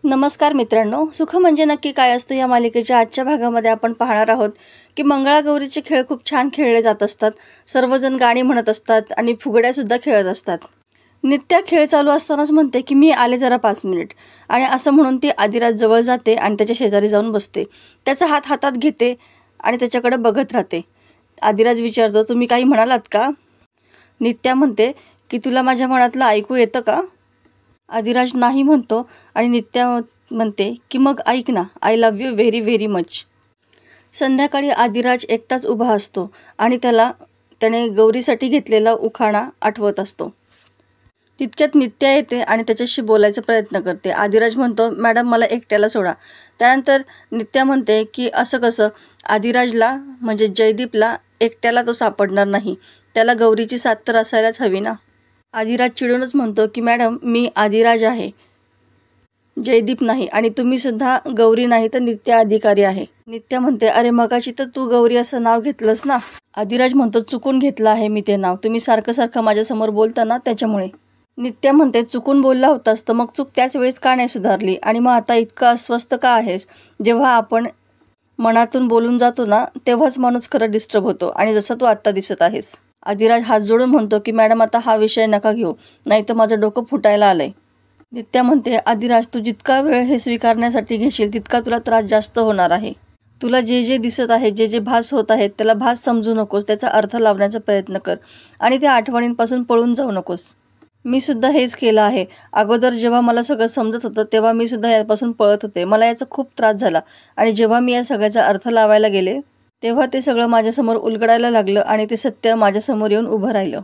नमस्कार मित्रांनो, सुख म्हणजे नक्की काय असतं या मालिकेच्या आजच्या भागामध्ये आपण पाहणार आहोत की मंगळागौरीचे खेळ खूप छान खेळले जात असतात. सर्वजण गाणी म्हणत असतात आणि फुगड्यासुद्धा खेळत असतात. नित्या खेळ चालू असतानाच म्हणते की मी आले जरा 5 मिनिट, आणि असं म्हणून ती आदिराज जवळ जाते आणि त्याच्या शेजारी जाऊन बसते. त्याचा हात हातात घेते आणि त्याच्याकडे बघत राहते. आदिराज विचारतो, तुम्ही काही म्हणालात का? नित्या म्हणते की तुला माझ्या मनातलं ऐकू येतं का? आदिराज नाही म्हणतो आणि नित्या म्हणते की मग ऐक ना, I love you very very much. संध्याकाळी आदिराज एकटाच उभा असतो आणि त्याने गौरीसाठी घेतलेला उखाणा आठवत असतो. तितक्यात नित्या येते आणि त्याच्याशी बोलायचा प्रयत्न करते. आदिराज म्हणतो, मॅडम मला एकट्याला सोडा. त्यानंतर नित्या म्हणते की असं कसं? आदिराजला म्हणजे जयदीपला एकट्याला तो सापडणार नाही, त्याला गौरीची साथ तर असायलाच हवी ना. आदिराज चिडूनच म्हणतो की मॅडम मी आदिराज आहे, जयदीप नाही, आणि तुम्ही सुद्धा गौरी नाही तर नित्या अधिकारी आहे. नित्या म्हणते, अरे मगाशी तर तू गौरी असं नाव घेतलंस ना. आदिराज म्हणतो, चुकून घेतलं आहे मी ते नाव, तुम्ही सारखं सारखं माझ्यासमोर बोलता ना त्याच्यामुळे. नित्या म्हणते, चुकून बोलला होतास तर मग चूक त्याच वेळेस का नाही सुधारली, आणि मग आता इतकं अस्वस्थ का आहेस? जेव्हा आपण मनातून बोलून जातो ना तेव्हाच माणूस खरं डिस्टर्ब होतो, आणि जसं तू आत्ता दिसत आहेस. आदिराज हात जोडून म्हणतो की मॅडम आता हा विषय नका घेऊ, नाही तर माझं डोकं फुटायला आलंय. नित्या म्हणते, आदिराज तू जितका वेळ हे स्वीकारण्यासाठी घेशील तितका तुला त्रास जास्त होणार आहे. तुला जे जे दिसत आहे, जे जे भास होत आहेत त्याला भास समजू नकोस, त्याचा अर्थ लावण्याचा प्रयत्न कर आणि त्या आठवणींपासून पळून जाऊ नकोस. मी सुद्धा हेच केलं आहे. अगोदर जेव्हा मला सगळं समजत होतं तेव्हा मी सुद्धा यापासून पळत होते. मला याचा खूप त्रास झाला, आणि जेव्हा मी या सगळ्याचा अर्थ लावायला गेले तेव्हा ते सगळं माझ्यासमोर उलगडायला लागलं आणि ते सत्य माझ्यासमोर येऊन उभं राहिलं.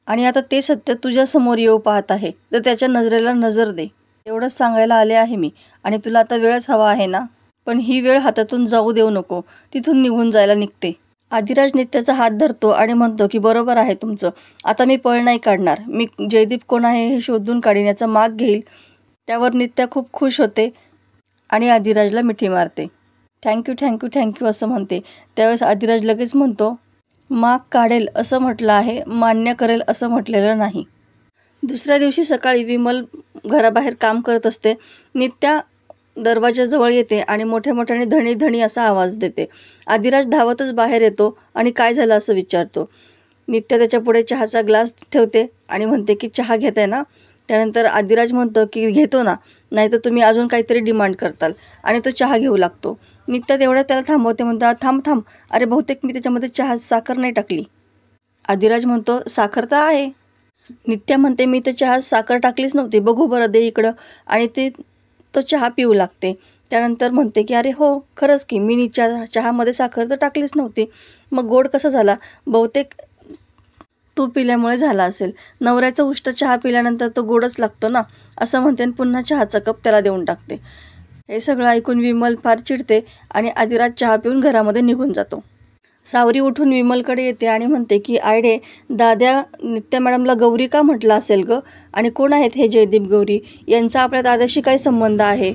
आणि आता ते सत्य तुझ्यासमोर येऊ पाहत आहे, तर त्याच्या नजरेला नजर दे, एवढंच सांगायला आले आहे मी. आणि तुला आता वेळच हवा आहे ना, पण ही वेळ हातातून जाऊ देऊ नको, तिथून निघून जायला निघते. आदिराज नित्याचा हात धरतो आणि म्हणतो की बरोबर आहे तुमचं, आता मी पळ नाही काढणार, मी जयदीप कोण आहे हे शोधून काढीन, याचा माग घेईल. त्यावर नित्या खूप खुश होते आणि आदिराजला मिठी मारते. थँक्यू थँक्यू थँक्यू असं म्हणते. त्यावेळेस आदिराज लगेच म्हणतो, माग काढेल असं म्हटलं आहे, मान्य करेल असं म्हटलेलं नाही. दुसऱ्या दिवशी सकाळी विमल घराबाहेर काम करत असते. नित्या दरवाजाजवळ येते आणि मोठ्या मोठ्याने धणी धणी असा आवाज देते. आदिराज धावतच बाहेर येतो आणि काय झालं असं विचारतो. नित्या त्याच्यापुढे चहाचा ग्लास ठेवते आणि म्हणते की चहा घेताय ना. त्यानंतर आदिराज म्हणतो की घेतो ना, नाहीतर तुम्ही अजून काहीतरी डिमांड करताल, आणि तो चहा घेऊ लागतो. नित्या तेवढ्या त्याला थांबवते, म्हणतो थांब थांब, अरे बहुतेक मी त्याच्यामध्ये साखर नाही टाकली. आदिराज म्हणतो, साखर तर आहे. नित्या म्हणते, मी तर चहा साखर टाकलीच नव्हती, बघू बरं दे इकडं, आणि तो चहा पिऊ लागते. त्यानंतर म्हणते की अरे हो खरंच की मी चहामध्ये साखर तर टाकलीच नव्हती, मग गोड कसा झाला? बहुतेक तू पिल्यामुळे झाला असेल. नवऱ्याचा उष्ट चहा पिल्यानंतर तो गोडच लागतो ना, असं म्हणते आणि पुन्हा चहाचा कप त्याला देऊन टाकते. हे सगळं ऐकून विमल फार चिडते आणि आदिराज चहा पिऊन घरामध्ये निघून जातो. सावरी उठून विमलकडे येते आणि म्हणते की आयडे, दाद्या नित्या मॅडमला गौरी का म्हटलं असेल ग? आणि कोण आहेत हे जयदीप गौरी? यांचा आपल्या दादाशी काय संबंध आहे?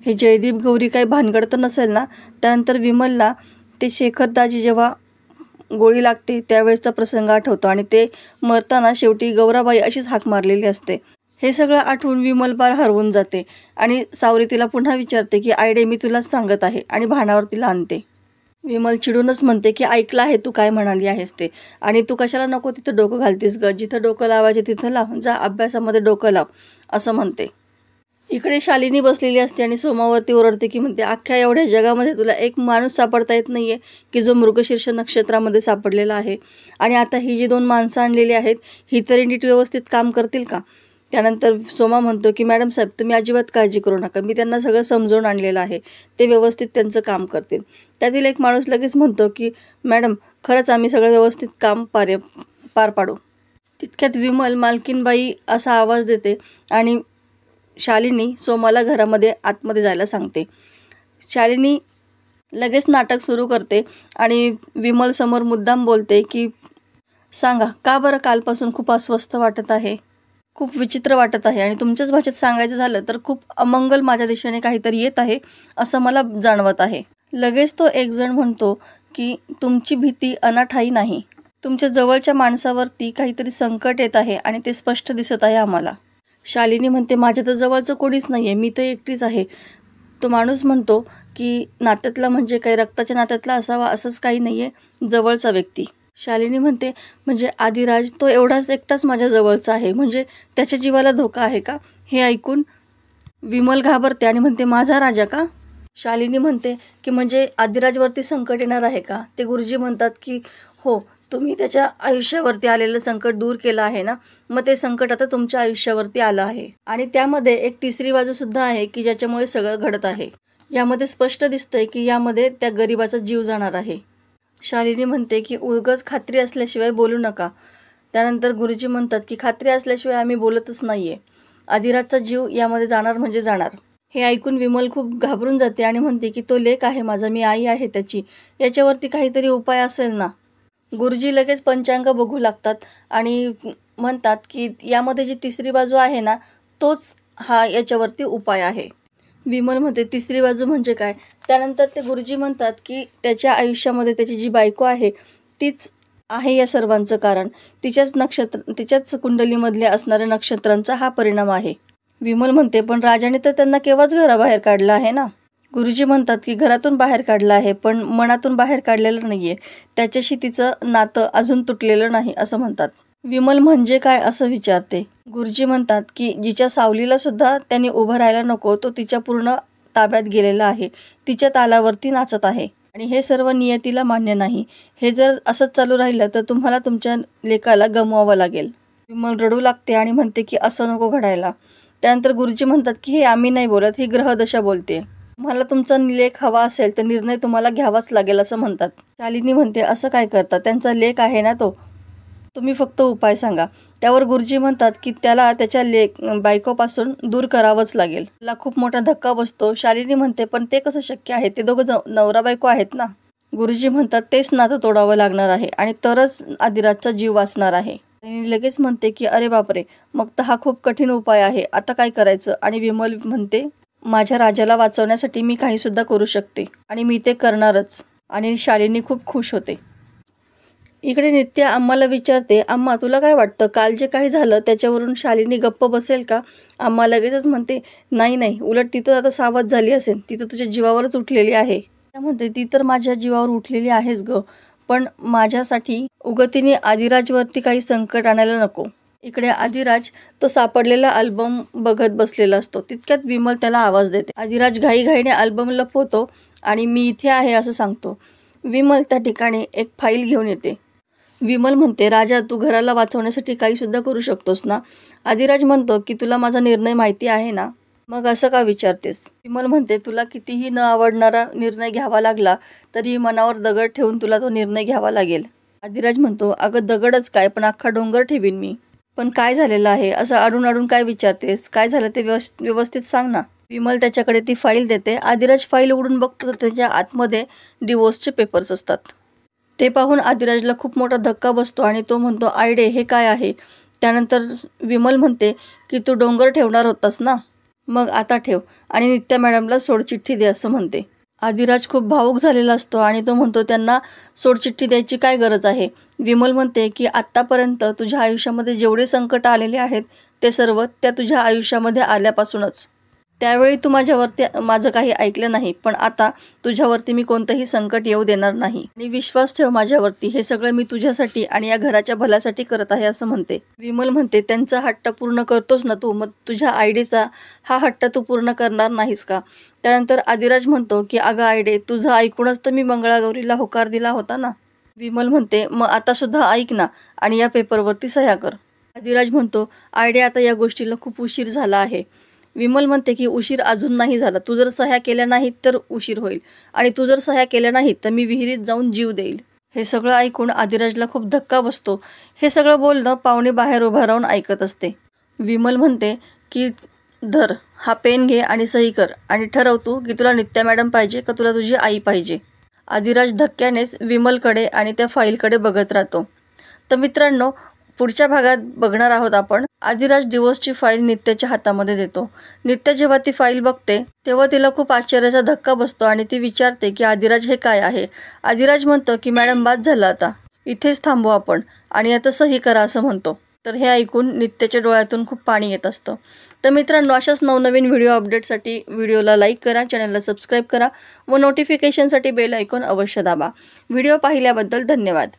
हे जयदीप गौरी काही भानगड तर नसेल ना? त्यानंतर विमलला ते शेखरदाजी जेव्हा गोळी लागते त्यावेळेसचा प्रसंग आठवतो, आणि ते मरताना शेवटी गौराबाई अशीच हाक मारलेली असते. हे सगळं आठवून विमल पार हरवून जाते आणि सावरी तिला पुन्हा विचारते की आयडे मी तुलाच सांगत आहे, आणि भानावर तिला आणते. विमल चिडूनच म्हणते की ऐकलं आहे तू काय म्हणाली आहेस ते, आणि तू कशाला नको तिथं डोकं घालतीस ग, जिथं डोकं लावायचे तिथं लाव, जा अभ्यासामध्ये डोकं लाव असं म्हणते. इकडे शालिनी बसलेली असते आणि सोमावरती ओरडते की म्हणते, अख्ख्या एवढ्या जगामध्ये तुला एक माणूस सापडता येत नाहीये की जो मृगशीर्ष नक्षत्रामध्ये सापडलेला आहे, आणि आता ही जी 2 माणसं आणलेली आहेत ही तरी नीट व्यवस्थित काम करतील का? त्यानंतर सोमा म्हणतो की मॅडम साहेब तुम्ही अजिबात काळजी करू नका, मी त्यांना सगळं समजावून आणलेलं आहे, ते व्यवस्थित त्यांचं काम करतील. त्यातील एक माणूस लगेच म्हणतो की मॅडम खरंच आम्ही सगळं व्यवस्थित काम पार पाडू. तितक्यात विमल मालकीनबाई असा आवाज देते आणि शालिनी सोमाला घरामध्ये आतमध्ये जायला सांगते. शालिनी लगेच नाटक सुरू करते आणि विमल समोर मुद्दाम बोलते की सांगा का बरं कालपासून खूप अस्वस्थ वाटत आहे, खूप विचित्र वाटत आहे, आणि तुमच्याच भाषेत सांगायचं झालं तर खूप अमंगल माझ्या दिशेने काहीतरी येत आहे असं मला जाणवत आहे. लगेच तो एक जण म्हणतो की तुमची भीती अनाठायी नाही, तुमच्या जवळच्या माणसावरती काहीतरी संकट येत आहे आणि ते स्पष्ट दिसत आहे आम्हाला. शालिनी म्हणते माझ्या तर जवळचं कोणीच नाही आहे, मी तर एकटीच आहे. तो माणूस म्हणतो की नात्यातला म्हणजे काही रक्ताच्या नात्यातला असावा असंच काही नाही आहे, जवळचा व्यक्ती. शालिनी म्हणते म्हणजे आदिराज तो एवढाच एकटाच माझ्या जवळचा आहे, म्हणजे त्याच्या जीवाला धोका आहे का? हे ऐकून विमल घाबरते आणि म्हणते माझा राजा का? शालिनी म्हणते की म्हणजे आदिराजवरती संकट येणार आहे का? ते गुरुजी म्हणतात की हो, तुम्ही त्याच्या आयुष्यावरती आलेलं संकट दूर केलं आहे ना, मग ते संकट आता तुमच्या आयुष्यावरती आलं आहे. आणि त्यामध्ये एक तिसरी बाजूसुद्धा आहे की ज्याच्यामुळे सगळं घडत आहे. यामध्ये स्पष्ट दिसतंय की यामध्ये त्या गरिबाचा जीव जाणार आहे. शालिनी म्हणते की उगाच खात्री असल्याशिवाय बोलू नका. त्यानंतर गुरुजी म्हणतात की खात्री असल्याशिवाय आम्ही बोलतच नाही आहे. आदिराजचा जीव यामध्ये जाणार म्हणजे जाणार. हे ऐकून विमल खूप घाबरून जाते आणि म्हणते की तो लेक आहे माझा, मी आई आहे त्याची, याच्यावरती काहीतरी उपाय असेल ना. गुरुजी लगेच पंचांग बघू लागतात आणि म्हणतात की यामध्ये जी तिसरी बाजू आहे ना, तोच हा याच्यावरती उपाय आहे. विमल म्हणते तिसरी बाजू म्हणजे काय? त्यानंतर ते गुरुजी म्हणतात की त्याच्या आयुष्यामध्ये त्याची जी बायको आहे तीच आहे या सर्वांचं कारण. तिच्याच कुंडलीमधल्या असणाऱ्या नक्षत्रांचा हा परिणाम आहे. विमल म्हणते पण राजाने तर त्यांना केव्हाच घराबाहेर काढलं आहे ना. गुरुजी म्हणतात की घरातून बाहेर काढलं आहे पण मनातून बाहेर काढलेलं नाही आहे, त्याच्याशी तिचं नातं अजून तुटलेलं नाही असं म्हणतात. विमल म्हणजे काय असं विचारते. गुरुजी म्हणतात की जिच्या सावलीला सुद्धा त्यांनी उभं राहायला नको तो तिच्या पूर्ण ताब्यात गेलेला आहे, तिच्या तालावरती नाचत आहे आणि हे सर्व नियतीला मान्य नाही. हे जर असंच चालू राहिलं तर तुम्हाला तुमच्या लेकाला गमवावं लागेल. विमल रडू लागते आणि म्हणते की असं नको घडायला. त्यानंतर गुरुजी म्हणतात की हे आम्ही नाही बोलत, ही ग्रहदशा बोलते. तुम्हाला तुमचा लेख हवा असेल तर निर्णय तुम्हाला घ्यावाच लागेल असं म्हणतात. शालिनी म्हणते असं काय करता, त्यांचा लेख आहे ना तो, तुम्ही फक्त उपाय सांगा. त्यावर गुरुजी म्हणतात की त्याला त्याच्या बायकोपासून दूर करावंच लागेल. त्याला खूप मोठा धक्का बसतो. शालिनी म्हणते पण ते कसं शक्य आहे, ते दोघं नवरा बायको आहेत ना. गुरुजी म्हणतात तेच नातं तोडावं लागणार आहे आणि तरच आदिराजचा जीव वाचणार आहे. आणि लगेच म्हणते की अरे बापरे, मग तर हा खूप कठीण उपाय आहे, आता काय करायचं? आणि विमल म्हणते माझ्या राजाला वाचवण्यासाठी मी काहीसुद्धा करू शकते आणि मी ते करणारच. आणि शालिनी खूप खुश होते. इकडे नित्या आम्हाला विचारते अम्मा तुला काय वाटतं, काल जे काही झालं त्याच्यावरून शालिनी गप्प बसेल का? आम्हा लगेचच म्हणते नाही नाही, उलट ती तर आता सावध झाली असेल, ती तर तुझ्या जीवावरच उठलेली आहे. त्या म्हणते ती तर माझ्या जीवावर उठलेली आहेच ग, पण माझ्यासाठी उगतीने आदिराजवरती काही संकट आणायला नको. इकडे आदिराज तो सापडलेला अल्बम बघत बसलेला असतो. तितक्यात विमल त्याला आवाज देते. आदिराज घाईघाईने अल्बम लपवतो आणि मी इथे आहे असं सांगतो. विमल त्या ठिकाणी एक फाईल घेऊन येते. विमल म्हणते राजा तू घराला वाचवण्यासाठी काही सुद्धा करू शकतोस ना. आदिराज म्हणतो की तुला माझा निर्णय माहिती आहे ना, मग असं का विचारतेस? विमल म्हणते तुला कितीही न आवडणारा निर्णय घ्यावा लागला तरी मनावर दगड ठेवून तुला तो निर्णय घ्यावा लागेल. आदिराज म्हणतो अगं दगडच काय, पण अख्खा डोंगर ठेवीन मी. पण काय झालेलं आहे असं अडून अडून काय विचारतेस, काय झालं ते व्यवस्थित सांग ना. विमल त्याच्याकडे ती फाईल देते. आदिराज फाईल उघडून बघतो तर त्याच्या आतमध्ये डिवोर्सचे पेपर्स असतात. ते पाहून आदिराजला खूप मोठा धक्का बसतो आणि तो म्हणतो आयडे हे काय आहे? त्यानंतर विमल म्हणते की तू डोंगर ठेवणार होतास ना, मग आता ठेव आणि नित्या मॅडमला सोडचिठ्ठी दे असं म्हणते. आदिराज खूप भावूक झालेला असतो आणि तो म्हणतो त्यांना सोडचिठ्ठी द्यायची काय गरज आहे. विमल म्हणते की आत्तापर्यंत तुझ्या आयुष्यामध्ये जेवढे संकट आलेले आहेत ते सर्व त्या तुझ्या आयुष्यामध्ये आल्यापासूनच. त्यावेळी तू माझं काही ऐकलं नाही, पण आता तुझ्यावरती मी कोणतंही संकट येऊ देणार नाही आणि विश्वास ठेव माझ्यावरती, हे सगळं मी तुझ्यासाठी आणि या घराच्या भल्यासाठी करत आहे असं म्हणते. विमल म्हणते त्यांचा हट्ट पूर्ण करतोस ना तू, मग तुझ्या आयडीचा हा हट्ट तू पूर्ण करणार नाहीस का? त्यानंतर आदिराज म्हणतो की अगं आयडे तुझं ऐकूनच तर मी मंगळागौरीला होकार दिला होता ना. विमल म्हणते मग आता सुद्धा ऐक ना आणि या पेपरवरती सह्या कर. आदिराज म्हणतो आयडे आता या गोष्टीला खूप उशीर झाला आहे. विमल म्हणते की उशीर अजून नाही झाला, तू जर सह्या केल्या नाहीत तर उशीर होईल आणि तू जर सह्या केल्या नाहीत तर मी विहिरीत जाऊन जीव देईल. हे सगळं ऐकून आदिराजला खूप धक्का बसतो. हे सगळं बोलणं पाहुणे बाहेर उभा राहून ऐकत असते. विमल म्हणते की धर हा पेन घे आणि सही कर आणि ठरव तू की तुला नित्या मॅडम पाहिजे का तुला तुझी आई पाहिजे. आदिराज धक्क्यानेच विमलकडे आणि त्या फाईलकडे बघत राहतो. तर मित्रांनो पुढच्या भागात बघणार आहोत आपण आदिराज डिवोर्सची फाईल नित्याच्या हातामध्ये देतो. नित्या जेव्हा ती फाईल बघते तेव्हा तिला खूप आश्चर्याचा धक्का बसतो आणि ती विचारते की आदिराज हे काय आहे. आदिराज म्हणतो की मॅडम बाद झालं, आता इथेच थांबू आपण आणि आता सही करा असं म्हणतो. तर हे ऐकून नित्याच्या डोळ्यातून खूप पाणी येत असतं. तर मित्रांनो, अशाच नवनवीन व्हिडिओ अपडेटसाठी व्हिडिओला लाईक करा, चॅनलला सबस्क्राईब करा व नोटिफिकेशनसाठी बेल आयकॉन अवश्य दाबा. व्हिडिओ पाहिल्याबद्दल धन्यवाद.